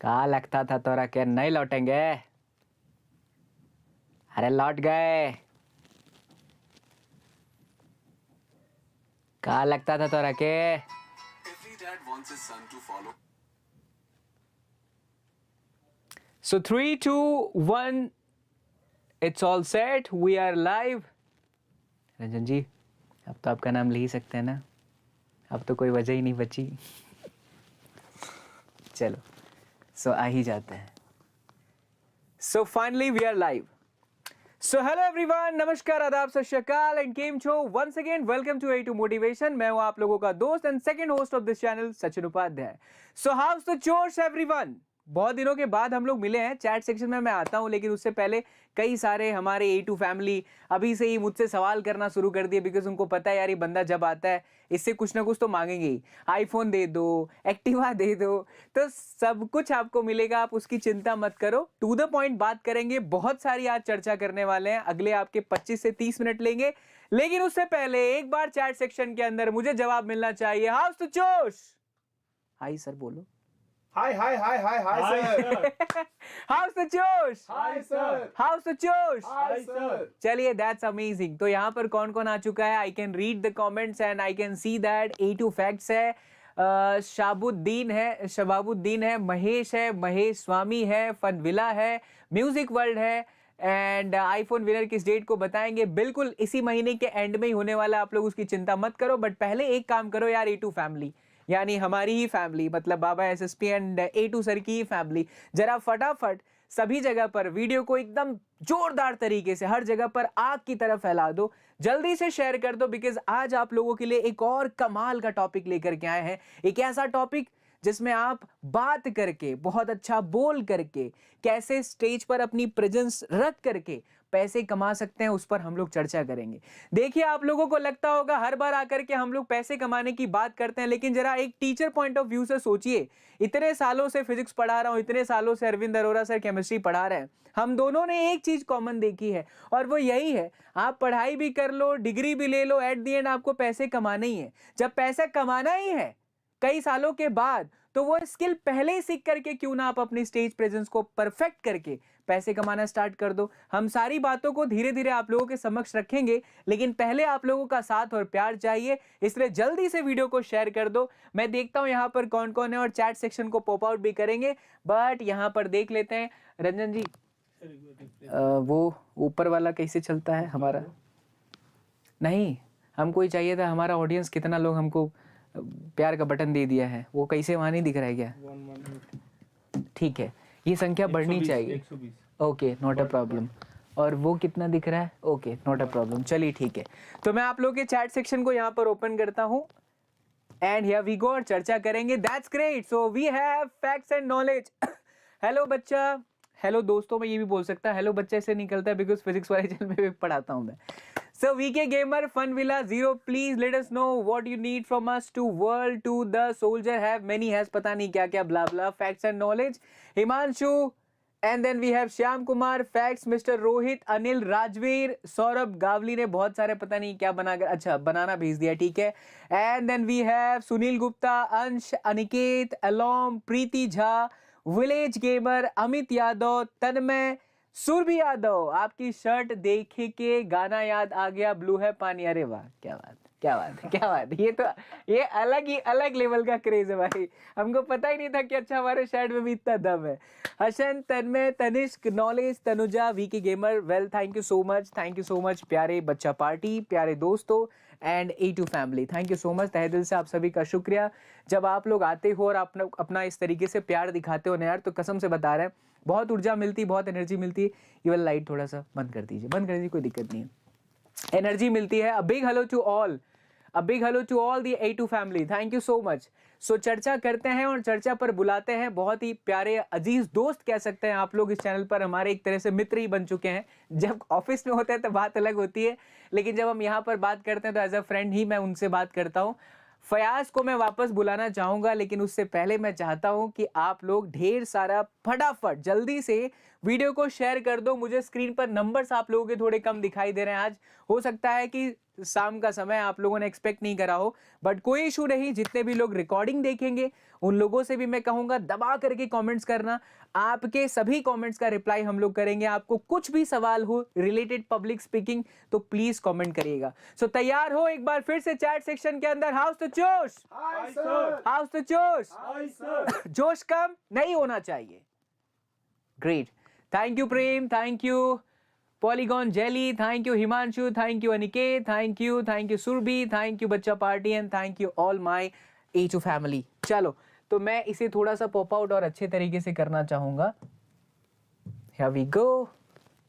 कहा लगता था तोरा के नहीं लौटेंगे, अरे लौट गए। कहा लगता था तोरा के। So 3, 2, 1, it's all set. We are live. Ranjan जी, अब तो आपका नाम ले ही सकते हैं ना, अब तो कोई वजह ही नहीं बची। चलो, सो आ ही जाते हैं। So finally we are live. So hello everyone, नमस्कार, आदाब, सत श्री अकाल एंड केम छो। once again welcome to A2 Motivation। मैं हूं आप लोगों का दोस्त and second host of this channel Sachin Upadhyay. So how's the chores everyone? बहुत दिनों के बाद हम लोग मिले हैं। चैट सेक्शन में मैं आता हूं, लेकिन उससे पहले कई सारे हमारे A2 फैमिली अभी से ही मुझसे सवाल करना शुरू कर दिए, बिकॉज उनको पता है यार ये बंदा जब आता है इससे कुछ ना कुछ तो मांगेंगे ही। आईफोन दे दो, एक्टिवा दे दो, तो सब कुछ आपको मिलेगा, आप उसकी चिंता मत करो। टू द पॉइंट बात करेंगे, बहुत सारी आज चर्चा करने वाले हैं, अगले आपके 25 से 30 मिनट लेंगे। लेकिन उससे पहले एक बार चैट सेक्शन के अंदर मुझे जवाब मिलना चाहिए। हाउस द जोश? हाय सर बोलो। Hi sir. How's the जोश? Hi sir. How's the जोश? Hi sir. चलिए, दैट्स अमेजिंग। तो यहाँ पर कौन कौन आ चुका है? I can read the comments and I can see that A2 facts है, शाबुद्दीन है, शबाबुद्दीन है, महेश है, महेश स्वामी है, फनविला है, म्यूजिक वर्ल्ड है एंड आईफोन विनर किस डेट को बताएंगे। बिल्कुल इसी महीने के एंड में ही होने वाला, आप लोग उसकी चिंता मत करो। बट पहले एक काम करो यार, A2 फैमिली यानी हमारी ही फैमिली, मतलब बाबा SSP एंड A2 सर की ही फैमिली, जरा फटाफट सभी जगह पर वीडियो को एकदम जोरदार तरीके से हर जगह पर आग की तरह फैला दो, जल्दी से शेयर कर दो, बिकॉज आज आप लोगों के लिए एक और कमाल का टॉपिक लेकर के आए हैं। एक ऐसा टॉपिक जिसमें आप बात करके, बहुत अच्छा बोल करके, कैसे स्टेज पर अपनी प्रेजेंस रख करके पैसे कमा सकते हैं, उस पर हम लोग चर्चा करेंगे। देखिए, आप लोगों को लगता होगा हर बार आकर के हम लोग पैसे कमाने की बात करते हैं, लेकिन जरा एक टीचर पॉइंट ऑफ व्यू से सोचिए। इतने सालों से फिजिक्स पढ़ा रहा हूं, इतने सालों से अरविंद अरोरा सर केमिस्ट्री पढ़ा रहे हैं, हम दोनों ने एक चीज कॉमन देखी है और वो यही है, आप पढ़ाई भी कर लो, डिग्री भी ले लो, एट द एंड आपको पैसे कमाने ही है। जब पैसा कमाना ही है कई सालों के बाद, तो वो स्किल पहले ही सीख करके क्यों ना आप अपनी स्टेज प्रेजेंस को परफेक्ट करके पैसे कमाना स्टार्ट कर दो। हम सारी बातों को धीरे धीरे आप लोगों के समक्ष रखेंगे, लेकिन पहले आप लोगों का साथ और प्यार चाहिए, इसलिए जल्दी से वीडियो को शेयर कर दो। मैं देखता हूं यहां पर कौन कौन है और चैट सेक्शन को पॉप आउट भी करेंगे, बट यहां पर देख लेते हैं। रंजन जी, वो ऊपर वाला कैसे चलता है हमारा? नहीं, हमको ही चाहिए था हमारा ऑडियंस कितना लोग हमको प्यार का बटन दे दिया है, वो कैसे वहां नहीं दिख रहा है क्या? ठीक है, ये संख्या बढ़नी चाहिए। Okay, not a problem. और वो कितना दिख रहा है? Okay, not a problem. चलिए ठीक है, तो मैं आप लोगों के चैट सेक्शन को यहाँ पर ओपन करता हूँ एंड हियर वी गो, और चर्चा करेंगे। That's great. So we have facts and knowledge. Hello बच्चा, हेलो दोस्तों, मैं ये भी बोल सकता, हेलो बच्चा इससे निकलता है बिकॉज फिजिक्स वाले चैनल में भी पढ़ाता हूँ मैं। So VK Gamer Funvilla 0, please let us know what you need from us to world to the soldier have many has पता नहीं क्या क्या blah blah facts and knowledge। Himanshu and then we have Shyam Kumar facts, Mr. Rohit, Anil, Rajveer, Saurabh Gawali ने बहुत सारे पता नहीं क्या बनाकर, अच्छा बनाना भेज दिया, ठीक है। and then we have Sunil Gupta, अंश, अनिकेत, अलोम, प्रीति झा, विलेज गेमर, अमित यादव, तन्मय, सुरभि यादव, आपकी शर्ट देखे के गाना याद आ गया, ब्लू है पानी। अरे वाह, क्या बात, क्या बात है, क्या बात है। ये तो ये अलग ही अलग लेवल का क्रेज है भाई, हमको पता ही नहीं था कि अच्छा हमारे शर्ट में भी इतना दम है। Hasan, Tanmay, Tanishk, knowledge, Tanuja, VK gamer, well thank you so much, thank you so much प्यारे बच्चा पार्टी, प्यारे दोस्तों and A2 family, thank you so much, तहे दिल से आप सभी का शुक्रिया। जब आप लोग आते हो और अपना इस तरीके से प्यार दिखाते हो ना यार, तो कसम से बता रहे हैं बहुत ऊर्जा मिलती, बहुत एनर्जी मिलती है। ये वाला लाइट थोड़ा सा बंद कर दीजिए, बंद कर दीजिए, कोई दिक्कत नहीं है, एनर्जी मिलती है। A big hello to all, a big hello to all the A2 family, thank you so much. So चर्चा करते हैं और चर्चा पर बुलाते हैं बहुत ही प्यारे अजीज दोस्त, कह सकते हैं आप लोग इस चैनल पर हमारे एक तरह से मित्र ही बन चुके हैं। जब ऑफिस में होते हैं तो बात अलग होती है, लेकिन जब हम यहाँ पर बात करते हैं तो एज अ फ्रेंड ही मैं उनसे बात करता हूँ। फयाज को मैं वापस बुलाना चाहूंगा, लेकिन उससे पहले मैं चाहता हूं कि आप लोग ढेर सारा फटाफट जल्दी से वीडियो को शेयर कर दो। मुझे स्क्रीन पर नंबर्स आप लोगों के थोड़े कम दिखाई दे रहे हैं आज, हो सकता है कि शाम का समय आप लोगों ने एक्सपेक्ट नहीं करा हो, बट कोई इशू नहीं। जितने भी लोग रिकॉर्डिंग देखेंगे उन लोगों से भी मैं कहूंगा दबा करके कमेंट्स करना, आपके सभी कमेंट्स का रिप्लाई हम लोग करेंगे। आपको कुछ भी सवाल हो रिलेटेड पब्लिक स्पीकिंग तो प्लीज कमेंट करिएगा। सो तैयार हो एक बार फिर से चैट सेक्शन के अंदर। How's the josh, Hi, sir. How's the josh, Hi, sir. जोश कम नहीं होना चाहिए। Great, thank you Prem, thank you polygon jelly, thank you Himanshu, thank you Aniket, thank you Surabhi, thank you बच्चा party and thank you all my A2 family. चलो तो मैं इसे थोड़ा सा पॉप आउट और अच्छे तरीके से करना चाहूंगा। Here we go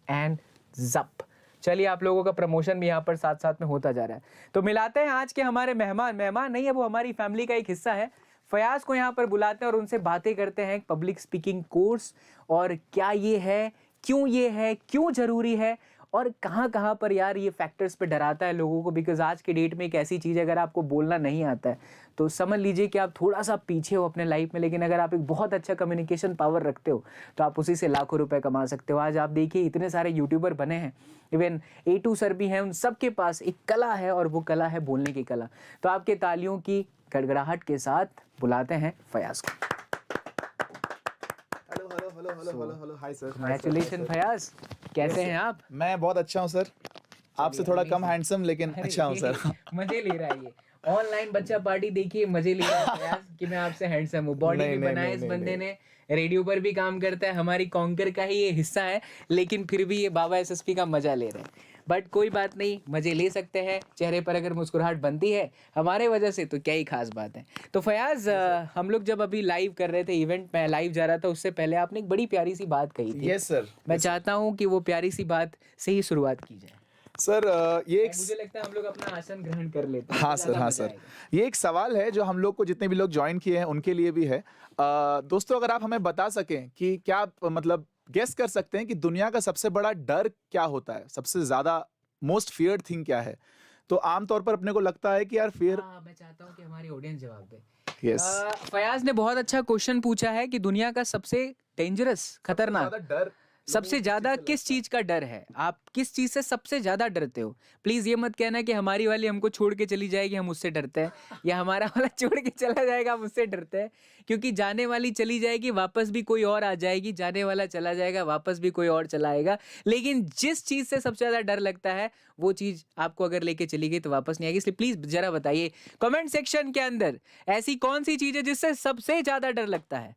and zap। चलिए आप लोगों का प्रमोशन भी यहाँ पर साथ साथ में होता जा रहा है। तो मिलाते हैं आज के हमारे मेहमान नहीं है, वो हमारी फैमिली का एक हिस्सा है। फयाज को यहाँ पर बुलाते हैं और उनसे बातें करते हैं पब्लिक स्पीकिंग कोर्स, और क्या ये है, क्यों जरूरी है, और कहाँ पर यार ये फैक्टर्स पे डराता है लोगों को। बिकॉज आज के डेट में एक ऐसी चीज़ है, अगर आपको बोलना नहीं आता है तो समझ लीजिए कि आप थोड़ा सा पीछे हो अपने लाइफ में, लेकिन अगर आप एक बहुत अच्छा कम्युनिकेशन पावर रखते हो तो आप उसी से लाखों रुपए कमा सकते हो। आज आप देखिए इतने सारे यूट्यूबर बने हैं, इवन A2 सर भी हैं, उन सब के पास एक कला है और वो कला है बोलने की कला। तो आपके तालियों की गड़गड़ाहट के साथ बुलाते हैं फयाज को। Hello hi sir. Congratulation Fayaz, कैसे हैं आप? मैं बहुत अच्छा हूँ सर, आपसे थोड़ा कम हैंडसम लेकिन अच्छा हूँ सर। मजे ले रहा है ये ऑनलाइन बच्चा पार्टी, देखिए मजे ले रहा है फयाज कि मैं आपसे हैंडसम हूँ। बॉडी भी बनाया इस बंदे ने, रेडियो पर भी काम करता है, हमारी कॉन्कर का ही ये हिस्सा है, लेकिन फिर भी ये बाबा SSP का मजा ले रहे हैं। बट कोई बात नहीं, मजे ले सकते हैं। चेहरे पर अगर मुस्कुराहट बनती है हमारे वजह से तो क्या ही खास बात है। तो फयाज, हम लोग जब अभी लाइव कर रहे थे इवेंट में लाइव जा रहा था, उससे पहले आपने एक बड़ी प्यारी सी बात कही थी। Yes sir. मैं चाहता हूँ कि वो प्यारी सी बात से ही शुरुआत की जाए। सर ये एक मुझे लगता है हम लोग अपना आसन ग्रहण कर लेते हैं। हाँ सर, हाँ सर, ये एक सवाल है जो हम लोग को, जितने भी लोग ज्वाइन किए हैं उनके लिए भी है। दोस्तों, अगर आप हमें बता सकें कि क्या आप मतलब गेस कर सकते हैं कि दुनिया का सबसे बड़ा डर क्या होता है, सबसे ज्यादा मोस्ट फियर्ड थिंग क्या है? तो आमतौर पर अपने को लगता है कि यार फियर। मैं चाहता हूँ कि हमारी ऑडियंस जवाब दे। यस, फयाज ने बहुत अच्छा क्वेश्चन पूछा है कि दुनिया का सबसे डेंजरस, खतरनाक, डर सबसे ज्यादा किस चीज का डर है, आप किस चीज से सबसे ज्यादा डरते हो? प्लीज ये मत कहना कि हमारी वाली हमको छोड़ के चली जाएगी हम उससे डरते हैं, या हमारा वाला छोड़ के चला जाएगा हम उससे डरते हैं। क्योंकि जाने वाली चली जाएगी, वापस भी कोई और आ जाएगी, जाने वाला चला जाएगा, वापस भी कोई और चला आएगा। लेकिन जिस चीज से सबसे ज्यादा डर लगता है वो चीज आपको अगर लेके चली गई तो वापस नहीं आएगी। इसलिए प्लीज जरा बताइए कमेंट सेक्शन के अंदर ऐसी कौन सी चीज है जिससे सबसे ज्यादा डर लगता है।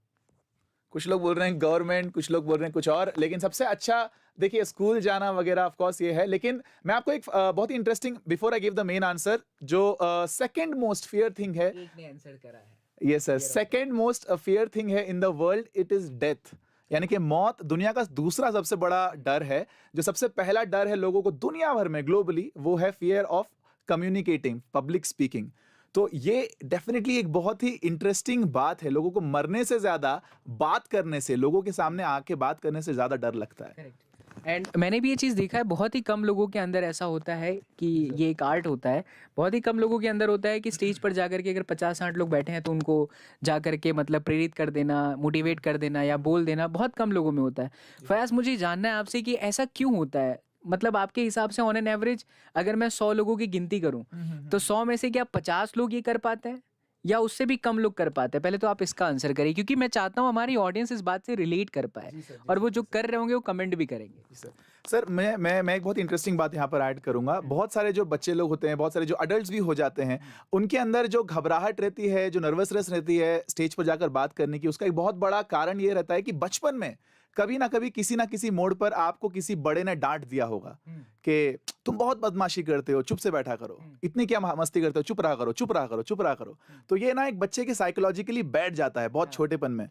कुछ लोग बोल रहे हैं गवर्नमेंट, कुछ लोग बोल रहे हैं कुछ और, लेकिन सबसे अच्छा देखिए स्कूल जाना वगैरह ऑफ कोर्स ये है। लेकिन मैं आपको एक बहुत ही interesting, before I give the main answer, जो सेकंड मोस्ट फियर थिंग है, एक ने आंसर करा है। Yes sir, second most fear thing है in the world, it is death. यानी कि मौत दुनिया का दूसरा सबसे बड़ा डर है। जो सबसे पहला डर है लोगों को दुनिया भर में ग्लोबली, वो है fear of communicating, public speaking. तो ये डेफिनेटली एक बहुत ही इंटरेस्टिंग बात है। लोगों को मरने से ज्यादा बात करने से, लोगों के सामने आके बात करने से ज्यादा डर लगता है। एंड मैंने भी ये चीज़ देखा है, बहुत ही कम लोगों के अंदर ऐसा होता है कि ये एक आर्ट होता है। बहुत ही कम लोगों के अंदर होता है कि स्टेज पर जाकर के अगर 50-60 लोग बैठे हैं तो उनको जाकर के मतलब प्रेरित कर देना, मोटिवेट कर देना या बोल देना बहुत कम लोगों में होता है। फयाज, मुझे जानना है आपसे कि ऐसा क्यों होता है? मतलब आपके हिसाब से ऑन एन एवरेज अगर मैं 100 लोगों की गिनती करूं तो 100 में से क्या 50 लोग ये कर पाते हैं या उससे भी कम लोग कर पाते हैं? पहले तो आप इसका आंसर करिए, क्योंकि मैं चाहता हूं हमारी ऑडियंस इस बात से रिलेट कर पाए और वो जो कर रहे होंगे वो कमेंट भी करेंगे। सर मैं एक बहुत इंटरेस्टिंग बात यहाँ पर ऐड करूंगा। बहुत सारे जो बच्चे लोग होते हैं, बहुत सारे जो अडल्ट्स भी हो जाते हैं, उनके अंदर जो घबराहट रहती है, जो नर्वसनेस रहती है स्टेज पर जाकर बात करने की, उसका एक बहुत बड़ा कारण ये रहता है कि बचपन में कभी ना कभी किसी ना किसी मोड़ पर आपको किसी बड़े ने डांट दिया होगा कि तुम बहुत बदमाशी करते हो, चुप से बैठा करो, इतनी क्या मस्ती करते हो, चुप रहा करो, चुप रहा करो, चुप रहा करो। तो ये ना एक बच्चे के साइकोलॉजिकली बैठ जाता है बहुत छोटेपन में,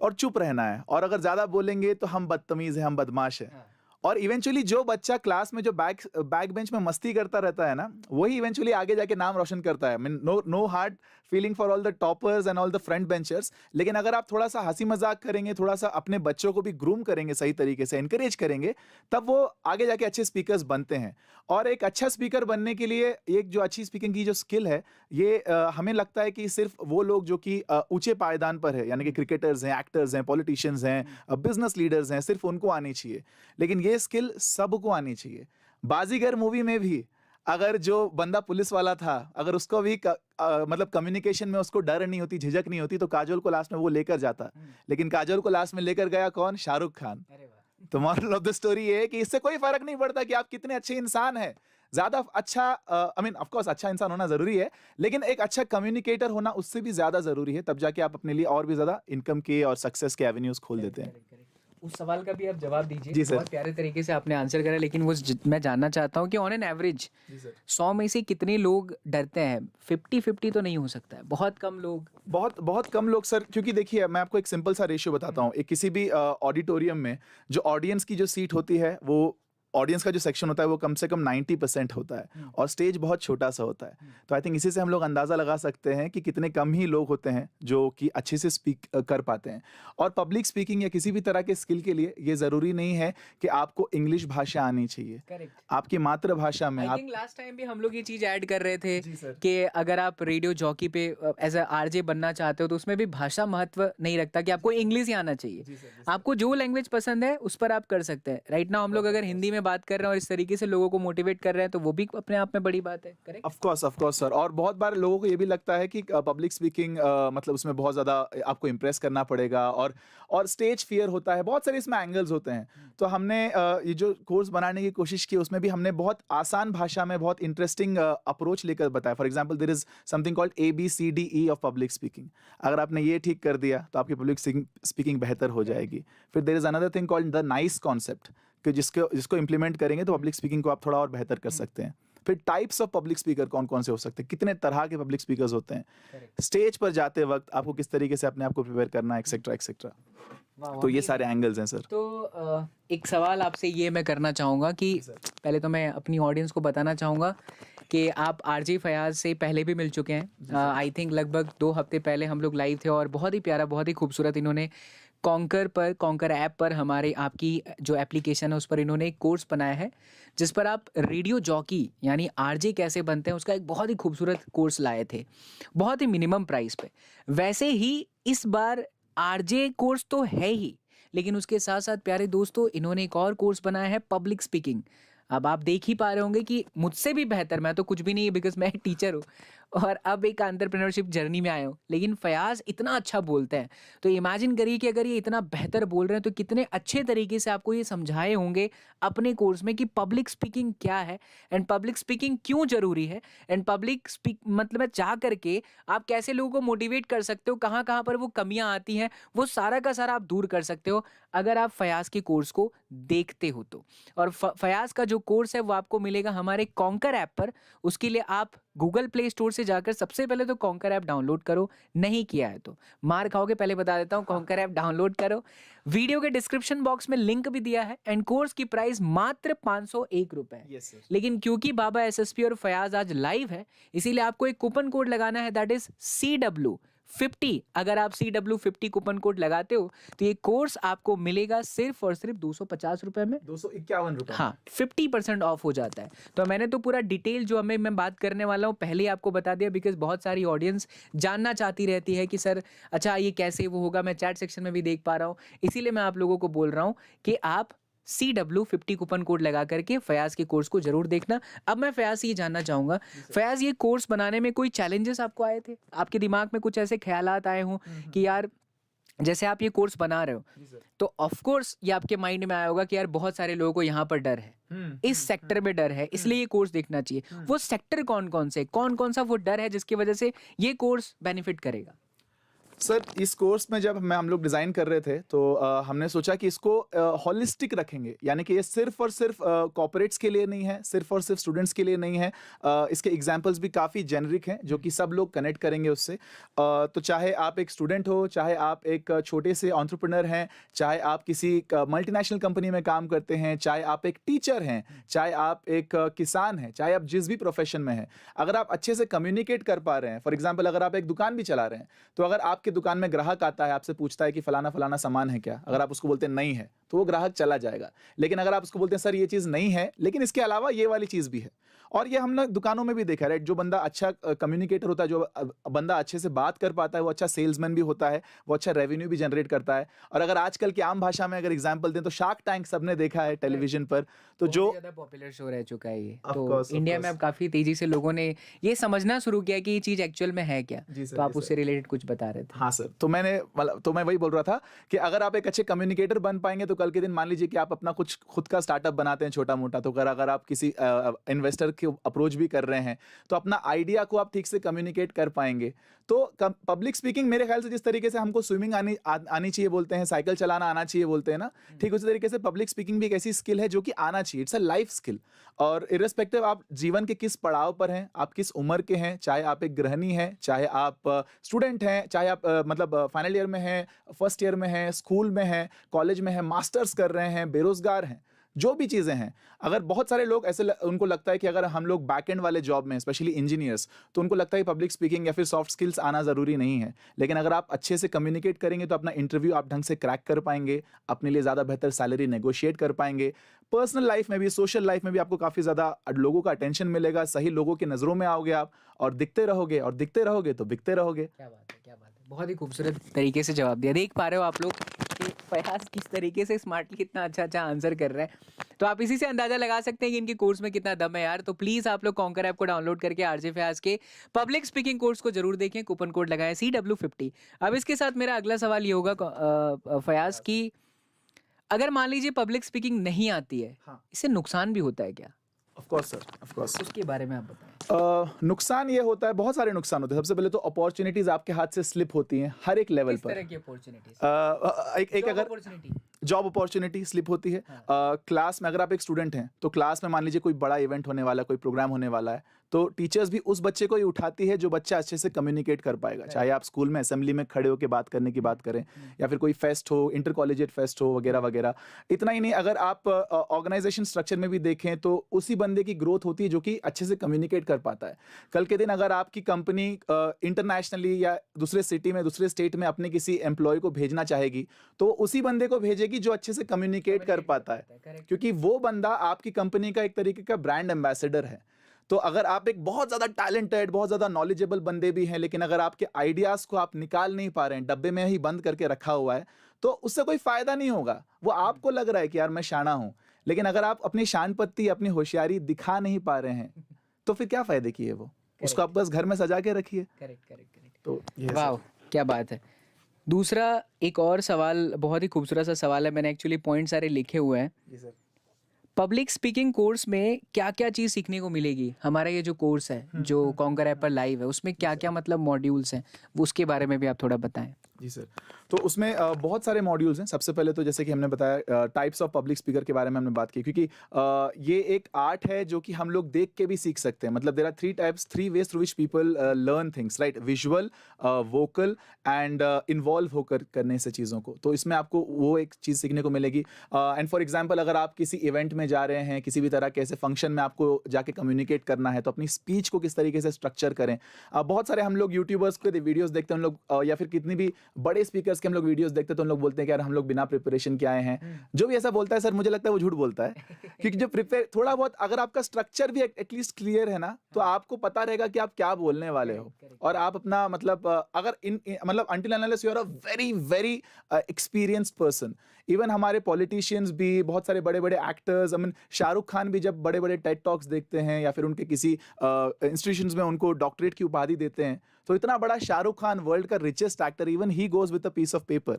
और चुप रहना है, और अगर ज्यादा बोलेंगे तो हम बदतमीज हैं, हम बदमाश हैं। और इवेंचुअली जो बच्चा क्लास में जो बैक बेंच में मस्ती करता रहता है ना, वही इवेंचुअली आगे जाके नाम रोशन करता है। No hard feeling for all the toppers and all the front benchers, लेकिन अगर आप थोड़ा सा हंसी मजाक करेंगे, थोड़ा सा अपने बच्चों को भी ग्रूम करेंगे, सही तरीके से एनकरेज करेंगे, तब वो आगे जाके अच्छे स्पीकर्स बनते हैं। और एक अच्छा स्पीकर बनने के लिए एक जो अच्छी स्पीकिंग की जो स्किल है, ये हमें लगता है कि सिर्फ वो लोग जो कि ऊंचे पायदान पर है, यानी कि क्रिकेटर्स हैं, एक्टर्स हैं, पॉलिटिशियंस हैं, बिजनेस लीडर्स हैं, सिर्फ उनको आनी चाहिए। लेकिन ये स्किल सबको आनी चाहिए। बाजीगर मूवी में भी अगर जो बंदा पुलिस वाला था, अगर उसको भी मतलब कम्युनिकेशन में उसको डर नहीं होती, झिझक नहीं होती, तो काजोल को लास्ट में वो लेकर जाता। लेकिन काजोल को लास्ट में लेकर गया कौन? शाहरुख खान। तो मॉरल ऑफ द स्टोरी ये है कि इससे कोई फर्क नहीं पड़ता कि आप कितने अच्छे इंसान हैं। ज्यादा अच्छा आई मीन ऑफ कोर्स अच्छा इंसान होना जरूरी है, लेकिन एक अच्छा कम्युनिकेटर होना उससे भी ज्यादा जरूरी है। तब जाके आप अपने लिए और भी ज्यादा इनकम के और सक्सेस के एवेन्यूज खोल देते हैं। उस सवाल का भी आप जवाब दीजिए। जी सर। बहुत प्यारे तरीके से आपने आंसर करा, लेकिन वो मैं जानना चाहता हूँ कि ऑन एन एवरेज 100 में से कितने लोग डरते हैं? 50-50 तो नहीं हो सकता है, बहुत कम लोग। बहुत कम लोग सर, क्योंकि देखिए मैं आपको एक सिंपल सा रेशियो बताता हूँ। एक किसी भी ऑडिटोरियम में जो ऑडियंस की जो सीट होती है, वो ऑडियंस का जो सेक्शन होता है वो कम से कम 90% होता है, और स्टेज बहुत छोटा सा होता है। तो आई थिंक इसी से हम लोग अंदाजा लगा सकते हैं कि कितने कम ही लोग होते हैं जो कि अच्छे से स्पीक कर पाते हैं। और पब्लिक स्पीकिंग या किसी भी तरह के स्किल के लिए ये जरूरी नहीं है कि आपको इंग्लिश भाषा आनी चाहिए। करेक्ट। आपकी मातृभाषा में आई थिंक लास्ट टाइम भी हम लोग ये चीज ऐड कर रहे थे कि अगर आप रेडियो जॉकी पे एज अ आरजे बनना चाहते हो तो उसमें भी भाषा महत्व नहीं रखता कि आपको इंग्लिश ही आना चाहिए। आपको जो लैंग्वेज पसंद है उस पर आप कर सकते हैं। राइट नाउ हम लोग अगर हिंदी में बात कर रहे हैं और इस तरीके से लोगों को मोटिवेट कर रहे हैं तो वो भी अपने आप में बड़ी बात है। करेक्ट। Of course sir. और बहुत बार लोगों को ये भी लगता है कि पब्लिक स्पीकिंग मतलब उसमें बहुत ज़्यादा आपको इम्प्रेस करना पड़ेगा, और स्टेज फियर होता है, बहुत सारे इसमें एंगल्स होते हैं। तो हमने ये जो कोर्स बनाने की कोशिश की उसमें भी हमने बहुत आसान भाषा में बहुत इंटरेस्टिंग अप्रोच लेकर बताया। For example there is something called ABCDE of public speaking. अगर आपने ये ठीक कर दिया तो आपकी पब्लिक स्पीकिंग बेहतर हो जाएगी। फिर there is another thing called the nice concept, कि जिसको इम्प्लीमेंट करेंगे तो पब्लिक स्पीकिंग को आप थोड़ा और बेहतर कर सकते हैं। फिर टाइप्स ऑफ पब्लिक स्पीकर कौन कौन से हो सकते हैं, कितने तरह के पब्लिक स्पीकर्स होते हैं, स्टेज पर जाते वक्त आपको किस तरीके से अपने आप को प्रिपेयर करना है, एक्सेट्रा एक्सेट्रा। तो ये सारे एंगल्स हैं सर। तो एक सवाल आपसे ये मैं करना चाहूँगा कि पहले तो मैं अपनी ऑडियंस को बताना चाहूँगा कि आप आरजे फयाज से पहले भी मिल चुके हैं। आई थिंक लगभग 2 हफ्ते पहले हम लोग लाइव थे और बहुत ही प्यारा, बहुत ही खूबसूरत इन्होंने कॉन्कर ऐप पर हमारे आपकी जो एप्लीकेशन है उस पर इन्होंने एक कोर्स बनाया है जिस पर आप रेडियो जॉकी यानी आरजे कैसे बनते हैं उसका एक बहुत ही खूबसूरत कोर्स लाए थे, बहुत ही मिनिमम प्राइस पे। वैसे ही इस बार आरजे कोर्स तो है ही, लेकिन उसके साथ साथ प्यारे दोस्तों इन्होंने एक और कोर्स बनाया है पब्लिक स्पीकिंग। अब आप देख ही पा रहे होंगे कि मुझसे भी बेहतर, मैं तो कुछ भी नहीं है बिकॉज मैं टीचर हूँ और अब एक एंटरप्रेन्योरशिप जर्नी में आया हूँ, लेकिन फयाज इतना अच्छा बोलते हैं। तो इमेजिन करिए कि अगर ये इतना बेहतर बोल रहे हैं तो कितने अच्छे तरीके से आपको ये समझाए होंगे अपने कोर्स में कि पब्लिक स्पीकिंग क्या है एंड पब्लिक स्पीकिंग क्यों जरूरी है एंड पब्लिक स्पीक मतलब जा करके आप कैसे लोगों को मोटिवेट कर सकते हो, कहाँ कहाँ पर वो कमियाँ आती हैं, वो सारा का सारा आप दूर कर सकते हो अगर आप फयाज के कोर्स को देखते हो तो। और फयाज का जो कोर्स है वो आपको मिलेगा हमारे कॉन्कर ऐप पर। उसके लिए आप गूगल प्ले स्टोर से जाकर सबसे पहले तो कॉन्कर ऐप डाउनलोड करो, नहीं किया है तो मार खाओगे। पहले बता देता हूँ, कॉन्कर ऐप डाउनलोड करो, वीडियो के डिस्क्रिप्शन बॉक्स में लिंक भी दिया है एंड कोर्स की प्राइस मात्र 501 रुपए है। लेकिन क्योंकि बाबा SSP और फयाज आज लाइव है इसीलिए आपको एक कूपन कोड लगाना है, दैट इज CW50। अगर आप CW50 कूपन कोड लगाते हो तो ये कोर्स आपको मिलेगा सिर्फ और सिर्फ 250 रुपए में, 251 रुपए। हाँ, 50% ऑफ हो जाता है। तो मैंने तो पूरा डिटेल जो मैं बात करने वाला हूँ पहले ही आपको बता दिया, बिकॉज बहुत सारी ऑडियंस जानना चाहती रहती है कि सर अच्छा ये कैसे वो होगा। मैं चैट सेक्शन में भी देख पा रहा हूँ, इसीलिए मैं आप लोगों को बोल रहा हूँ कि आप CW50 कूपन कोड लगा करके फयाज के कोर्स को जरूर देखना। अब मैं फयाज से ये जानना चाहूंगा, फयाज ये कोर्स बनाने में कोई चैलेंजेस आपको आए थे? आपके दिमाग में कुछ ऐसे ख्यालात आए हों कि यार जैसे आप ये कोर्स बना रहे हो तो ऑफ कोर्स ये आपके माइंड में आया होगा कि यार बहुत सारे लोगों को यहाँ पर डर है, इस सेक्टर में डर है, इसलिए ये कोर्स देखना चाहिए। वो सेक्टर कौन कौन से, कौन कौन सा वो डर है जिसकी वजह से ये कोर्स बेनिफिट करेगा? सर इस कोर्स में जब हम लोग डिज़ाइन कर रहे थे तो हमने सोचा कि इसको होलिस्टिक रखेंगे, यानी कि ये सिर्फ और सिर्फ कॉर्पोरेट्स के लिए नहीं है, सिर्फ और सिर्फ स्टूडेंट्स के लिए नहीं है। इसके एग्जांपल्स भी काफ़ी जेनरिक हैं जो कि सब लोग कनेक्ट करेंगे उससे। तो चाहे आप एक स्टूडेंट हो, चाहे आप एक छोटे से एंटरप्रेन्योर हैं, चाहे आप किसी मल्टीनेशनल कंपनी में काम करते हैं, चाहे आप एक टीचर हैं, चाहे आप एक किसान हैं, चाहे आप जिस भी प्रोफेशन में हैं, अगर आप अच्छे से कम्युनिकेट कर पा रहे हैं, फॉर एग्जाम्पल अगर आप एक दुकान भी चला रहे हैं, तो अगर आपके दुकान में ग्राहक आता है, आपसे पूछता है कि फलाना फलाना सामान है क्या, अगर आप उसको बोलते हैं नहीं है, तो वो ग्राहक चला जाएगा। लेकिन अगर आप उसको बोलते हैं सर ये चीज़ नहीं है, लेकिन इसके अलावा ये वाली चीज़ भी है, और ये हमने दुकानों में भी देखा है, राइट? जो बंदा अच्छा कम्युनिकेटर होता है, जो बंदा अच्छे से बात कर पाता है, वो अच्छा सेल्समैन भी होता है, वो अच्छा रेवेन्यू भी जनरेट करता है। और अगर आजकल की आम भाषा में अगर एग्जांपल दें तो शार्क टैंक सबने देखा है टेलीविजन पर, तो बहुत जो ही ज्यादा पॉपुलर शो रह चुका है ये। Of तो course, of इंडिया में course. अब काफी तेजी से लोगों ने ये समझना शुरू किया कि ये चीज एक्चुअल में है क्या। जी सर, तो आप जी सर। उससे रिलेटेड कुछ बता रहे थे। हाँ सर, तो मैं वही बोल रहा था कि अगर आप एक अच्छे कम्युनिकेटर बन पाएंगे तो कल के दिन मान लीजिए कि आप अपना कुछ खुद का स्टार्टअप बनाते हैं छोटा मोटा, तो अगर आप किसी इन्वेस्टर की अप्रोच भी कर रहे हैं तो अपना आइडिया को आप ठीक से कम्युनिकेट कर पाएंगे। तो पब्लिक स्पीकिंग मेरे ख्याल से जिस तरीके से हमको स्विमिंग आनी चाहिए बोलते हैं, साइकिल चलाना आना चाहिए बोलते हैं ना, ठीक उसी तरीके से पब्लिक स्पीकिंग भी एक ऐसी स्किल है जो कि आना चाहिए। It's a life skill. और इर्रेस्पेक्टिव आप जीवन के किस पड़ाव पर हैं, आप किस उम्र के हैं, चाहे आप एक गृहिणी हैं, चाहे आप स्टूडेंट हैं, चाहे आप फाइनल ईयर में हैं, फर्स्ट ईयर में हैं, स्कूल में हैं, कॉलेज में हैं, मास्टर्स कर रहे हैं, बेरोजगार हैं, जो भी चीज़ें हैं। अगर बहुत सारे लोग ऐसे उनको लगता है कि अगर हम लोग बैक एंड वाले जॉब में, स्पेशली इंजीनियर्स, तो उनको लगता है पब्लिक स्पीकिंग या फिर सॉफ्ट स्किल्स आना ज़रूरी नहीं है। लेकिन अगर आप अच्छे से कम्युनिकेट करेंगे तो अपना इंटरव्यू आप ढंग से क्रैक कर पाएंगे, अपने लिए ज़्यादा बेहतर सैलरी नेगोशिएट कर पाएंगे। पर्सनल लाइफ में भी, सोशल लाइफ में भी आपको काफ़ी ज़्यादा लोगों का अटेंशन मिलेगा, सही लोगों की नज़रों में आओगे आप, और दिखते रहोगे, और दिखते रहोगे तो बिकते रहोगे। क्या बात है, क्या बात है। बहुत ही खूबसूरत तरीके से जवाब दिया। देख पा रहे हो आप लोग कि फयाज किस तरीके से स्मार्टली इतना अच्छा आंसर कर रहे हैं। तो आप इसी से अंदाजा लगा सकते हैं कि इनके कोर्स में कितना दम है यार। तो प्लीज आप लोग कॉन्कर ऐप को डाउनलोड करके आरजे फयाज के पब्लिक स्पीकिंग कोर्स को जरूर देखें। कूपन कोड लगाएं CW50। अब इसके साथ मेरा अगला सवाल ये होगा फयाज की, अगर मान लीजिए पब्लिक स्पीकिंग नहीं आती है, हाँ। इससे नुकसान भी होता है क्या? Of course sir, of course. उसके बारे में आप बताएं। नुकसान ये होता है, बहुत सारे नुकसान होते हैं। सबसे पहले तो अपॉर्चुनिटीज आपके हाथ से स्लिप होती हैं हर एक लेवल किस पर। तरह की अपॉर्चुनिटीज? एक अगर अपॉर्चुनिटी जॉब अपॉर्चुनिटी स्लिप होती है। क्लास में अगर आप एक स्टूडेंट हैं तो क्लास में मान लीजिए कोई बड़ा इवेंट होने वाला है, कोई प्रोग्राम होने वाला है, तो टीचर्स भी उस बच्चे को ही उठाती है जो बच्चा अच्छे से कम्युनिकेट कर पाएगा। चाहे आप स्कूल में असेंबली में खड़े होकर बात करने की बात करें, या फिर कोई फेस्ट हो, इंटर कॉलेजिएट फेस्ट हो, वगैरह वगैरह। इतना ही नहीं, अगर आप ऑर्गेनाइजेशन स्ट्रक्चर में भी देखें तो उसी बंदे की ग्रोथ होती है जो कि अच्छे से कम्युनिकेट कर पाता है। कल के दिन अगर आपकी कंपनी इंटरनेशनली या दूसरे सिटी में, दूसरे स्टेट में अपने किसी एम्प्लॉय को भेजना चाहेगी तो उसी बंदे को भेजेगी जो अच्छे से कम्युनिकेट कर पाता है, क्योंकि वो बंदा आपकी कंपनी का एक तरीके का ब्रांड एम्बेसडर है। तो अगर आप एक बहुत ज़्यादा टैलेंटेड, बहुत ज़्यादा नॉलेजेबल बंदे भी हैं, लेकिन अगर आपके आइडियाज़ को आप निकाल नहीं पा रहे हैं, डब्बे में ही बंद करके रखा हुआ है, तो उससे कोई फ़ायदा नहीं होगा। वो आपको लग रहा है कि यार मैं शाना हूँ, लेकिन अगर आप अपनी शान पत्ती, अपनी होशियारी दिखा नहीं पा रहे हैं तो फिर क्या फ़ायदे की है वो? उसको आप बस घर में सजा के रखिए। करेक्ट। तो ये वाह, क्या बात है। दूसरा एक और सवाल, बहुत ही खूबसूरत सा सवाल है, मैंने एक्चुअली पॉइंट सारे लिखे हुए हैं। जी सर। पब्लिक स्पीकिंग कोर्स में क्या क्या चीज़ सीखने को मिलेगी? हमारा ये जो कोर्स है जो कॉन्कर ऐप पर लाइव है, उसमें क्या क्या मतलब मॉड्यूल्स हैं, उसके बारे में भी आप थोड़ा बताएं। जी सर। तो उसमें बहुत सारे मॉड्यूल्स हैं। सबसे पहले तो जैसे कि हमने बताया टाइप्स ऑफ पब्लिक स्पीकर के बारे में हमने बात की, क्योंकि ये एक आर्ट है जो कि हम लोग देख के भी सीख सकते हैं। मतलब there are three ways through which people learn things, right? Visual, vocal and involve होकर करने से चीज़ों को। तो इसमें आपको वो एक चीज़ सीखने को मिलेगी। एंड फॉर एग्जाम्पल अगर आप किसी इवेंट में जा रहे हैं, किसी भी तरह के ऐसे फंक्शन में आपको जाके कम्युनिकेट करना है, तो अपनी स्पीच को किस तरीके से स्ट्रक्चर करें। बहुत सारे हम लोग यूट्यूबर्स के वीडियोज़ देखते हैं, हम लोग या फिर कितनी भी बड़े स्पीकर्स के हम लोग वीडियोस देखते हैं तो हम लोग बोलते हैं कि यार हम लोग बिना प्रिपरेशन के आए हैं। जो भी ऐसा बोलता है सर, मुझे लगता है वो झूठ बोलता है। क्योंकि जो प्रिपेयर, थोड़ा बहुत अगर आपका स्ट्रक्चर भी एटलीस्ट क्लियर है ना, तो आपको पता रहेगा कि आप क्या बोलने वाले हो। और आप अपना मतलब अगर मतलब until unless you are a very very experienced person. Even हमारे पॉलिटिशियंस भी, बहुत सारे बड़े बड़े actors, I mean Shahrukh Khan भी जब बड़े बड़े टेड टॉक्स देखते हैं या फिर उनके किसी इंस्टीट्यूशंस में उनको डॉक्टरेट की उपाधि देते हैं, तो इतना बड़ा शाहरुख खान, वर्ल्ड का richest actor, even he goes with a piece of paper.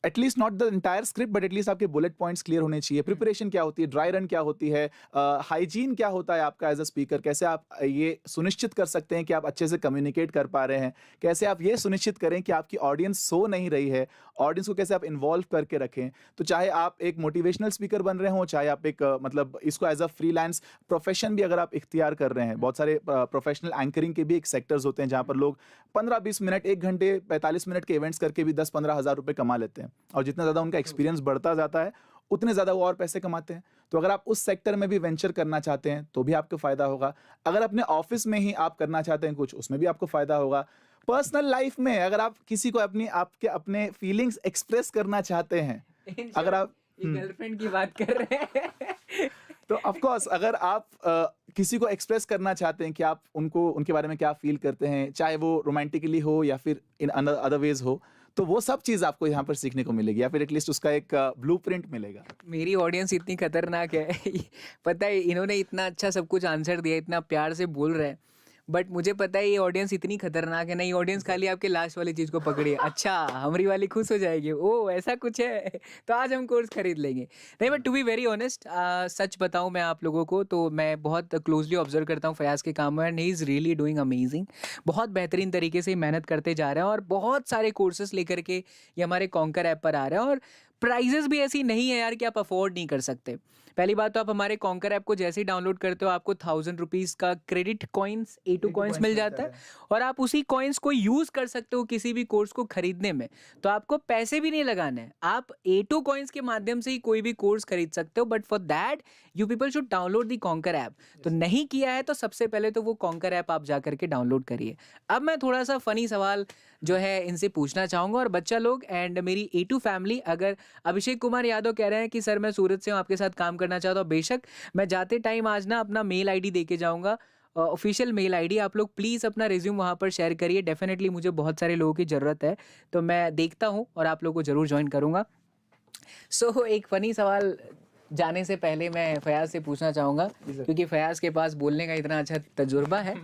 At least not the entire script but at least आपके बुलेट पॉइंट्स क्लियर होने चाहिए। प्रिपरेशन क्या होती है, ड्राई रन क्या होती है, हाइजीन क्या होता है आपका एज अ स्पीकर, कैसे आप ये सुनिश्चित कर सकते हैं कि आप अच्छे से कम्युनिकेट कर पा रहे हैं, कैसे आप ये सुनिश्चित करें कि आपकी ऑडियंस सो नहीं रही है, ऑडियंस को कैसे आप इन्वॉल्व करके रखें। तो चाहे आप एक मोटिवेशनल स्पीकर बन रहे हो, चाहे आप एक मतलब इसको एज अ फ्रीलांस प्रोफेशन भी अगर आप इख्तियार कर रहे हैं, बहुत सारे प्रोफेशनल एंकरिंग के भी एक सेक्टर्स होते हैं जहाँ पर लोग 15-20 मिनट, 1 घंटे 45 मिनट के इवेंट्स करके भी 10-15 हज़ार रुपए कमा लेते हैं, और जितना ज़्यादा उनका एक्सपीरियंस बढ़ता जाता है उतने ज़्यादा वो और पैसे कमाते हैं। तो अगर आप उस सेक्टर में भी वेंचर करना चाहते हैं तो भी आपको फ़ायदा होगा। अगर अपने ऑफिस में ही आप करना चाहते हैं कुछ, उसमें भी आपको फ़ायदा होगा। पर्सनल लाइफ में अगर आप किसी को अपने फीलिंग्स एक्सप्रेस करना चाहते हैं, अगर आप गर्लफ्रेंड की बात कर रहे हैं तो ऑफ कोर्स अगर आप किसी को एक्सप्रेस करना चाहते हैं कि आप उनके बारे में क्या फील करते हैं, चाहे वो रोमांटिकली हो या फिर इन अदर वेज हो, तो वो सब चीज़ आपको यहाँ पर सीखने को मिलेगी, या फिर एटलीस्ट उसका एक ब्लूप्रिंट मिलेगा। मेरी ऑडियंस इतनी खतरनाक है पता है, इन्होंने इतना अच्छा सब कुछ आंसर दिया, इतना प्यार से बोल रहे हैं, बट मुझे पता है ये ऑडियंस इतनी खतरनाक है ना, ये ऑडियंस खाली आपके लास्ट वाली चीज़ को पकड़ी है। अच्छा हमारी वाली खुश हो जाएगी, ओ ऐसा कुछ है तो आज हम कोर्स खरीद लेंगे। नहीं, but to be very honest, सच बताऊं मैं आप लोगों को तो मैं बहुत क्लोजली ऑब्जर्व करता हूं फयाज़ के काम में, and he is really doing amazing. बहुत बेहतरीन तरीके से मेहनत करते जा रहे हैं और बहुत सारे कोर्सेज लेकर के ये हमारे कॉन्कर ऐप पर आ रहे हैं, और प्राइजेस भी ऐसी नहीं है यार कि आप अफोर्ड नहीं कर सकते। पहली बात तो आप हमारे कॉन्कर ऐप को जैसे ही डाउनलोड करते हो आपको 1000 रुपीज़ का क्रेडिट कॉइन्स A2 कॉइन्स मिल जाता है, और आप उसी कॉइन्स को यूज़ कर सकते हो किसी भी कोर्स को खरीदने में। तो आपको पैसे भी नहीं लगाने हैं, आप A2 कॉइन्स के माध्यम से ही कोई भी कोर्स खरीद सकते हो, but for that you people should download the conquer app. तो नहीं किया है तो सबसे पहले तो वो कॉन्कर ऐप आप जा करके डाउनलोड करिए। अब मैं थोड़ा सा फनी सवाल जो है इनसे पूछना चाहूँगा, और बच्चा लोग एंड मेरी A2 फैमिली, अगर अभिषेक कुमार यादव कह रहे हैं कि सर मैं सूरत से हूँ, आपके साथ काम करना चाहता हूँ, बेशक मैं जाते टाइम आज ना अपना मेल आईडी दे के जाऊँगा, ऑफिशियल मेल आईडी। आप लोग प्लीज़ अपना रिज्यूम वहाँ पर शेयर करिए, डेफिनेटली मुझे बहुत सारे लोगों की ज़रूरत है, तो मैं देखता हूँ और आप लोगों को ज़रूर ज्वाइन करूँगा। सो एक फ़नी सवाल जाने से पहले मैं फयाज़ से पूछना चाहूँगा, क्योंकि फयाज़ के पास बोलने का इतना अच्छा तजुर्बा है।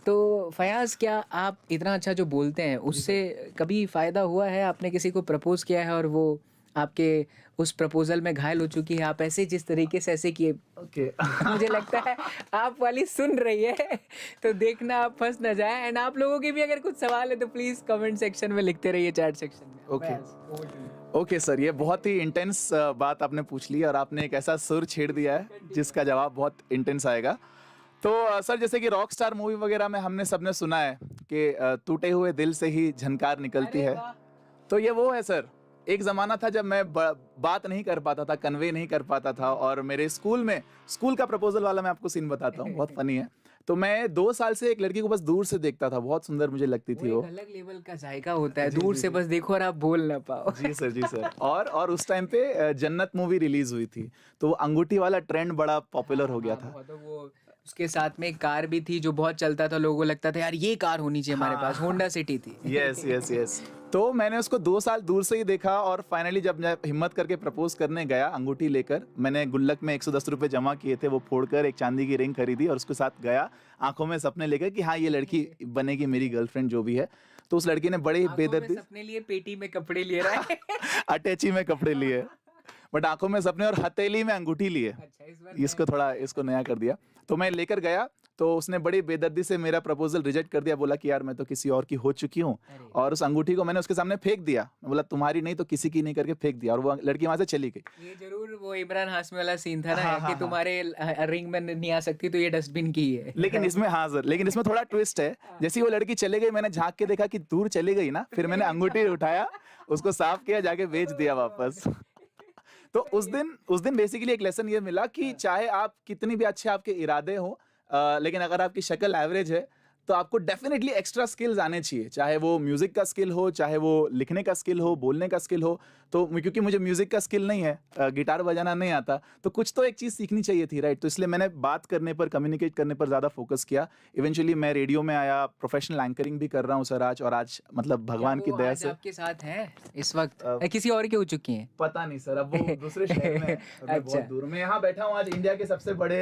तो फयाज़, क्या आप इतना अच्छा जो बोलते हैं उससे कभी फ़ायदा हुआ है? आपने किसी को प्रपोज़ किया है और वो आपके उस प्रपोजल में घायल हो चुकी है, आप ऐसे जिस तरीके से ऐसे किए, ओके मुझे लगता है आप वाली सुन रही है तो देखना आप फंस ना जाए। एंड आप लोगों के भी अगर कुछ सवाल है तो प्लीज़ कमेंट सेक्शन में लिखते रहिए, चैट सेक्शन में। ओके बस, over to you. Okay sir, ये बहुत ही इंटेंस बात आपने पूछ ली और आपने एक ऐसा सुर छेड़ दिया है जिसका जवाब बहुत इंटेंस आएगा। तो सर, जैसे कि रॉक स्टार मूवी वगैरह में हमने सबने सुना है कि टूटे हुए दिल से ही झनकार निकलती अरे है, वाह। तो ये वो है सर। एक ज़माना था जब मैं बात नहीं कर पाता था, कन्वे नहीं कर पाता था, और मेरे स्कूल का प्रपोजल वाला मैं आपको सीन बताता हूँ, बहुत फनी है। तो मैं 2 साल से एक लड़की को बस दूर से देखता था, बहुत सुंदर मुझे लगती थी वो वो। एक अलग लेवल का जायका होता है, जी, दूर जी, से जी। बस देखो और आप बोल ना पाओ। जी सर, जी सर। और उस टाइम पे जन्नत मूवी रिलीज हुई थी, तो वो अंगूठी वाला ट्रेंड बड़ा पॉपुलर हो गया हाँ, था। बहुत। तो वो उसके साथ में एक कार भी थी जो बहुत चलता था, लोगों को लगता था यार ये कार होनी चाहिए हमारे पास, होंडा सिटी थी। Yes yes yes. तो मैंने उसको 2 साल दूर से ही देखा, और फाइनली जब मैं हिम्मत करके प्रपोज करने गया अंगूठी लेकर, मैंने गुल्लक में 110 रुपए जमा किए थे, वो फोड़कर एक चांदी की रिंग खरीदी और उसके साथ गया, आंखों में सपने लेकर कि हाँ ये लड़की बनेगी मेरी गर्लफ्रेंड जो भी है। तो उस लड़की ने बड़ी आंखों में बेदर्दी सपने लिए, पेटी में कपड़े ले रहा है। अटैची में कपड़े लिए, बट आंखों में सपने और हथेली में अंगूठी लिए। अच्छा, इस बार इसको नया कर दिया। तो मैं लेकर गया, तो उसने बड़ी बेदर्दी से मेरा प्रपोजल रिजेक्ट कर दिया, बोला कि यार मैं तो किसी और की हो चुकी हूँ, अरे। और उस अंगूठी को मैंने उसके सामने फेंक दिया। मैं बोला तुम्हारी नहीं तो किसी की नहीं करके फेंक दिया, और वो लड़की वहां से चली गई। ये जरूर वो इमरान हाशमी वाला सीन था ना, हाँ, कि हाँ, तुम्हारे रिंग में नहीं आ सकती तो ये डस्टबिन की है। लेकिन इसमें हाँ सर, लेकिन इसमें थोड़ा ट्विस्ट है। जैसे ही वो लड़की चले गई, मैंने झांक के देखा कि दूर चली गई ना, फिर मैंने अंगूठी उठाया, उसको साफ किया, जाके बेच दिया वापस। तो उस दिन बेसिकली एक लेसन ये मिला कि चाहे आप कितनी भी अच्छे आपके इरादे हो, लेकिन अगर आपकी शक्ल एवरेज है तो आपको डेफिनेटली एक्स्ट्रा स्किल्स आने चाहिए, चाहे वो म्यूजिक का स्किल हो, चाहे वो लिखने का स्किल हो, बोलने का स्किल हो। तो क्योंकि मुझे म्यूजिक का स्किल नहीं है, गिटार बजाना नहीं आता, तो कुछ तो एक चीज़ सीखनी चाहिए थी, राइट। तो इसलिए मैंने बात करने पर, कम्युनिकेट करने पर ज़्यादा फोकस किया। इवेंचुअली मैं रेडियो में आया, प्रोफेशनल एंकरिंग भी कर रहा हूँ सर आज, और आज मतलब भगवान की दया से आपके साथ हैं इस वक्त, किसी और की हो चुकी हैं? पता नहीं सर, अब वो दूसरे शहर में है, और मैं बहुत अच्छा। दूर में यहाँ बैठा हूँ आज इंडिया के सबसे बड़े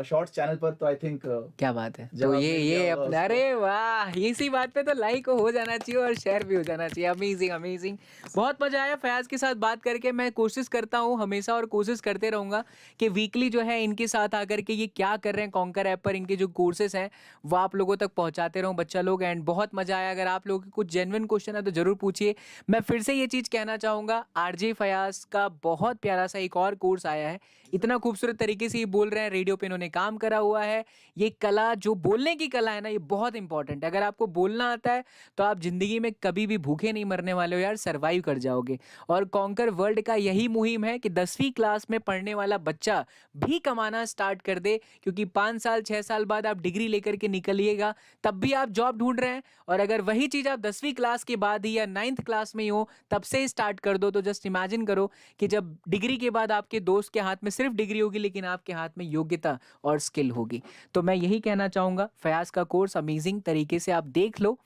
शॉर्ट्स चैनल पर, तो आई थिंक क्या बात है। तो जवाब ये मिल गया होगा अपना दोस्तों। अरे वाह, इसी बात पे तो लाइक हो जाना चाहिए और शेयर भी हो जाना चाहिए। अमेजिंग अमेजिंग, बहुत मजा आया फयाज के साथ बात करके। मैं कोशिश करता हूँ हमेशा और कोशिश करते रहूंगा कि वीकली जो है इनके साथ आकर के ये क्या कर रहे हैं कॉन्कर ऐप पर, इनके जो कोर्सेस हैं वो आप लोगों तक पहुंचाते रहूं बच्चा लोग। एंड बहुत मजा आया। अगर आप लोगों के कुछ जेन्युइन क्वेश्चन है तो जरूर पूछिए। मैं फिर से ये चीज कहना चाहूंगा, आरजे फयाज का बहुत प्यारा सा एक और कोर्स आया है। इतना खूबसूरत तरीके से ये बोल रहे हैं, रेडियो पे इन्होंने काम करा हुआ है। ये कला, जो बोलने की कला है ना, ये बहुत इंपॉर्टेंट है। अगर आपको बोलना आता है तो आप जिंदगी में कभी भी भूखे नहीं मरने वाले हो यार, सरवाइव कर जाओगे। और कॉन्कर वर्ल्ड का यही मुहिम है कि 10वीं क्लास में पढ़ने वाला बच्चा भी कमाना स्टार्ट कर दे, क्योंकि 5 साल 6 साल बाद आप डिग्री लेकर के निकलिएगा, तब भी आप जॉब ढूंढ रहे हैं। और अगर वही चीज आप 10वीं क्लास के बाद ही या 9th क्लास में ही हो तब से स्टार्ट कर दो, तो जस्ट इमेजिन करो कि जब डिग्री के बाद आपके दोस्त के हाथ में सिर्फ डिग्री होगी लेकिन आपके हाथ में योग्यता और स्किल होगी। तो मैं यही कहना चाहूंगा, फयाज का कोर्स अमेजिंग तरीके से आप देख लो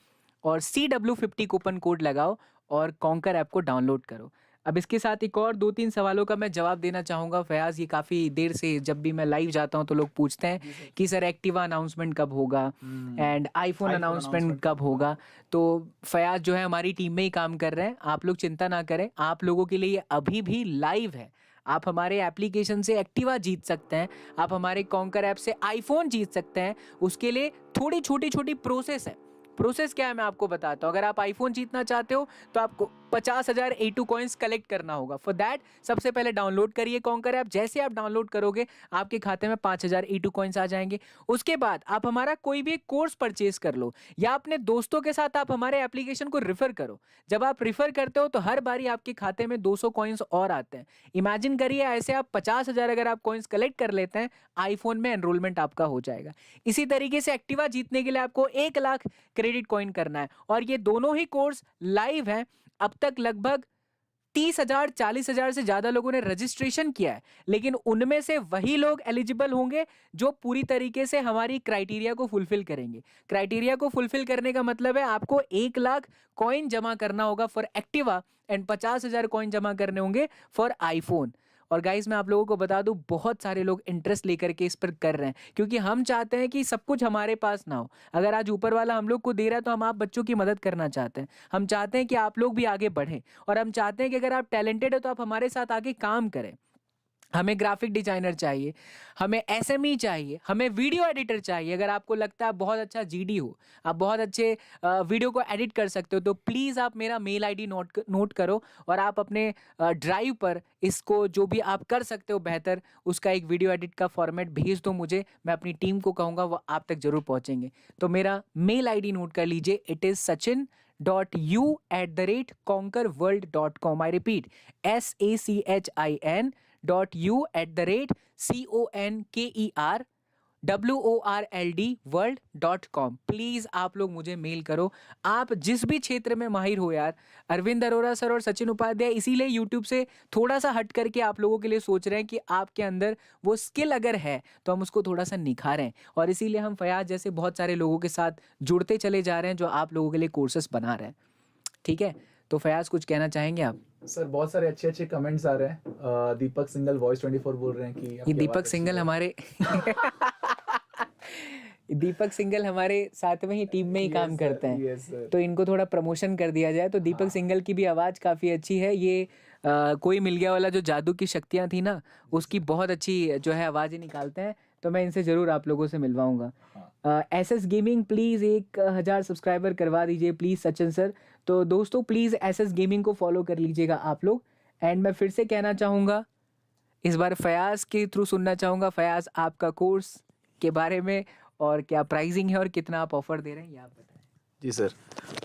और CW50 कूपन कोड लगाओ और कॉन्कर ऐप को डाउनलोड करो। अब इसके साथ एक और 2-3 सवालों का मैं जवाब देना चाहूंगा फयाज। ये काफ़ी देर से जब भी मैं लाइव जाता हूं तो लोग पूछते हैं कि सर एक्टिवा अनाउंसमेंट कब होगा एंड आईफोन अनाउंसमेंट कब होगा। तो फयाज जो है हमारी टीम में ही काम कर रहे हैं, आप लोग चिंता ना करें। आप लोगों के लिए ये अभी भी लाइव है। आप हमारे एप्लीकेशन से एक्टिवा जीत सकते हैं, आप हमारे कॉन्कर ऐप से आईफोन जीत सकते हैं। उसके लिए थोड़ी छोटी छोटी प्रोसेस है। प्रोसेस क्या है मैं आपको बताता हूँ। अगर आप आईफोन जीतना चाहते हो तो आपको 50,000 A2 कॉइन्स कलेक्ट करना होगा। फॉर दैट सबसे पहले डाउनलोड करिए कॉन्कर ऐप। जैसे आप डाउनलोड करोगे आपके खाते में 5,000 A2 कॉइन्स आ जाएंगे। उसके बाद आप हमारा कोई भी एक कोर्स परचेज कर लो या अपने दोस्तों के साथ आप हमारे एप्लीकेशन को रिफर करो। जब आप रिफर करते हो तो हर बारी आपके खाते में 200 कॉइन्स और आते हैं। इमेजिन करिए ऐसे आप 50,000 अगर आप कॉइन्स कलेक्ट कर लेते हैं, आईफोन में एनरोलमेंट आपका हो जाएगा। इसी तरीके से एक्टिवा जीतने के लिए आपको 1 लाख क्रेडिट कॉइन करना है। और ये दोनों ही कोर्स लाइव हैं। अब तक लगभग 30,000 40,000 से ज्यादा लोगों ने रजिस्ट्रेशन किया है, लेकिन उनमें से वही लोग एलिजिबल होंगे जो पूरी तरीके से हमारी क्राइटेरिया को फुलफिल करेंगे। क्राइटेरिया को फुलफिल करने का मतलब है आपको 1 लाख कॉइन जमा करना होगा फॉर एक्टिवा एंड 50,000 कॉइन जमा करने होंगे फॉर आईफोन। और गाइस मैं आप लोगों को बता दूं, बहुत सारे लोग इंटरेस्ट लेकर के इस पर कर रहे हैं, क्योंकि हम चाहते हैं कि सब कुछ हमारे पास ना हो। अगर आज ऊपर वाला हम लोग को दे रहा है तो हम आप बच्चों की मदद करना चाहते हैं। हम चाहते हैं कि आप लोग भी आगे बढ़ें और हम चाहते हैं कि अगर आप टैलेंटेड हो तो आप हमारे साथ आगे काम करें। हमें ग्राफिक डिजाइनर चाहिए, हमें SME चाहिए, हमें वीडियो एडिटर चाहिए। अगर आपको लगता है आप बहुत अच्छा GD हो, आप बहुत अच्छे वीडियो को एडिट कर सकते हो, तो प्लीज़ आप मेरा मेल ID नोट करो और आप अपने ड्राइव पर इसको जो भी आप कर सकते हो बेहतर, उसका एक वीडियो एडिट का फॉर्मेट भेज दो मुझे। मैं अपनी टीम को कहूँगा वो आप तक जरूर पहुँचेंगे। तो मेरा मेल ID नोट कर लीजिए, it is sachin.u@conquerworld.com। I repeat SACHIN.u@CONKERWORLD.com। Please आप लोग मुझे मेल करो। आप जिस भी क्षेत्र में माहिर हो यार, अरविंद अरोरा सर और सचिन उपाध्याय इसीलिए यूट्यूब से थोड़ा सा हट करके आप लोगों के लिए सोच रहे हैं कि आपके अंदर वो स्किल अगर है तो हम उसको थोड़ा सा निखारें। और इसीलिए हम फयाज जैसे बहुत सारे लोगों के साथ जुड़ते चले जा रहे हैं जो आप लोगों के लिए कोर्सेस बना रहे हैं। ठीक है, तो फयाज कुछ कहना चाहेंगे आप? सर बहुत सारे अच्छे अच्छे कमेंट्स आ रहे हैं। दीपक सिंगल वॉइस 24 बोल रहे हैं कि ये आपकी दीपक आवाज़ अच्छी सिंगल है। हमारे दीपक सिंगल हमारे साथ में ही टीम में ही Yes, काम sir. करते हैं, Yes, sir. तो इनको थोड़ा प्रमोशन कर दिया जाए। तो दीपक सिंगल की भी आवाज़ काफ़ी अच्छी है। ये कोई मिल गया वाला जो जादू की शक्तियाँ थी ना, उसकी बहुत अच्छी जो है आवाज़ें निकालते हैं। तो मैं इनसे ज़रूर आप लोगों से मिलवाऊंगा। SS गेमिंग प्लीज़ 1,000 सब्सक्राइबर करवा दीजिए प्लीज़ सचिन सर। तो दोस्तों प्लीज़ SS गेमिंग को फॉलो कर लीजिएगा आप लोग। एंड मैं फिर से कहना चाहूँगा, इस बार फयाज के थ्रू सुनना चाहूँगा, फयाज आपका कोर्स के बारे में और क्या प्राइसिंग है और कितना आप ऑफर दे रहे हैं, ये आप बताएं। जी सर,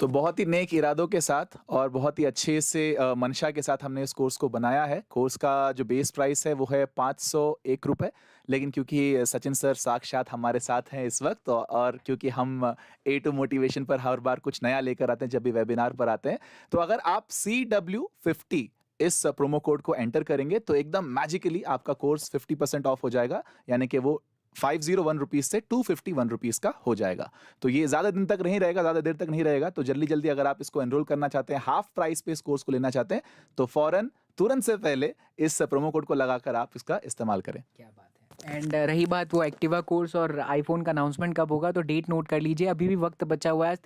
तो बहुत ही नेक इरादों के साथ और बहुत ही अच्छे से मंशा के साथ हमने इस कोर्स को बनाया है। कोर्स का जो बेस प्राइस है वो है 501 रुपये, लेकिन क्योंकि सचिन सर साक्षात हमारे साथ हैं इस वक्त और क्योंकि हम A2 मोटिवेशन पर हर बार कुछ नया लेकर आते हैं जब भी वेबिनार पर आते हैं, तो अगर आप CW50 इस प्रोमो कोड को एंटर करेंगे तो एकदम मैजिकली आपका कोर्स 50% ऑफ हो जाएगा, यानी कि वो 501 रुपीज़ से 251 रुपीज़ का हो जाएगा। तो ये ज़्यादा दिन तक नहीं रहेगा, ज़्यादा देर तक नहीं रहेगा। तो जल्दी जल्दी अगर आप इसको एनरोल करना चाहते हैं, हाफ प्राइस पे इस कोर्स को लेना चाहते हैं, तो फौरन तुरंत से पहले इस प्रोमो कोड को लगाकर आप इसका इस्तेमाल करें। क्या बात है। एंड रही बात वो एक्टिवा कोर्स और आईफोन का अनाउंसमेंट कब होगा, तो डेट नोट कर लीजिए, अभी भी वक्त बचा हुआ है।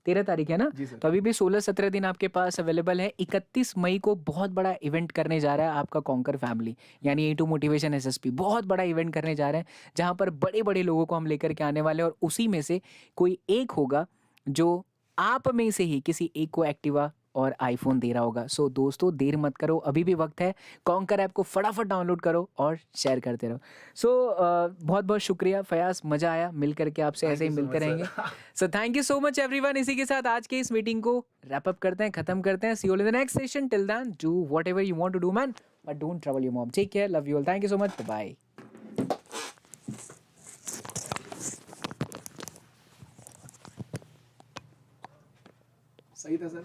13 तारीख है ना, जी सर। तो अभी भी 16-17 दिन आपके पास अवेलेबल है। 31 मई को बहुत बड़ा इवेंट करने जा रहा है आपका कॉन्कर फैमिली, यानी A2 मोटिवेशन SSP बहुत बड़ा इवेंट करने जा रहे हैं, जहां पर बड़े बड़े लोगों को हम लेकर के आने वाले हैं, और उसी में से कोई एक होगा जो आप में से ही किसी एक को एक्टिवा और आईफोन दे रहा होगा। सो दोस्तों, देर मत करो, अभी भी वक्त है। कॉन्कर ऐप को फटाफट डाउनलोड करो और शेयर करते रहो। सो बहुत बहुत शुक्रिया फयाज, मजा आया मिल करके आपसे, ऐसे ही मिलते रहेंगे। So thank you so much everyone. इसी के साथ आज के इस मीटिंग को रैप अप करते हैं, खत्म करते हैं। See you in the next session. Till then do whatever you want to do man, but don't trouble your mom. Take care, love you all, thank you so much, bye. सही था sir.